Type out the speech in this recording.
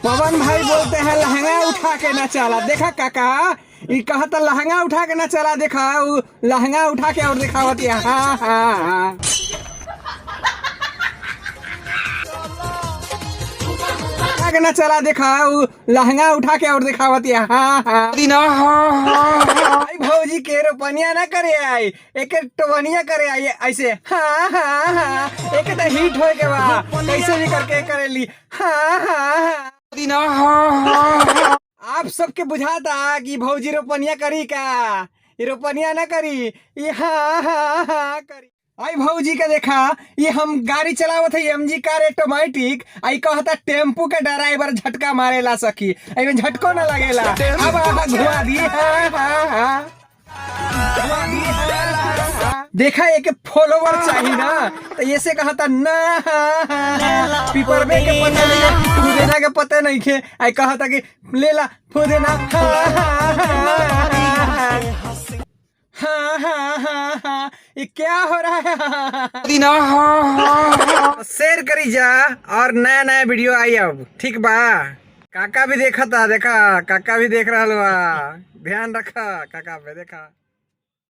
पवन भाई बोलते हैं लहंगा उठा के न चला। देखा काका ये कहता लहंगा उठा के न चला। देखा वो लहंगा उठा के और दिखावती है। हाँ हाँ हाँ के न चला। देखा वो लहंगा उठा के और दिखावती है। हाँ हाँ भाई भौजी के रोपनिया ना करे आई एक टवनिया करे आई ऐसे। हाँ हाँ हाँ एक तो हिट हो के बा कैसे भी करके करेली। हाँ हाँ हाँ आप सबके बुझाता कि भौजी रोपनिया करी का ये रोपनिया ना करी ये। हाँ हाँ हाँ करी। आई भौजी का देखा ये हम गाड़ी चलावत है एमजी कार ऑटोमेटिक। आई कहता टेम्पू के ड्राइवर झटका मारे ला सकी आई झटको ना लगेला। अब घुमा दी। हाँ हाँ हाँ देखा एक फॉलोवर चाहिए ना तो ये से कहता ना। पीपर में के पता नहीं फुदेना के पता नहीं खे आई कहता कि ले ला फुदेना। हाँ हाँ हाँ हाँ ये क्या हो रहा है। शेयर करी जा और नया नया वीडियो आई अब ठीक बा। काका भी देखा था देखा काका भी देख रहा बा ध्यान रखा काका पे देखा।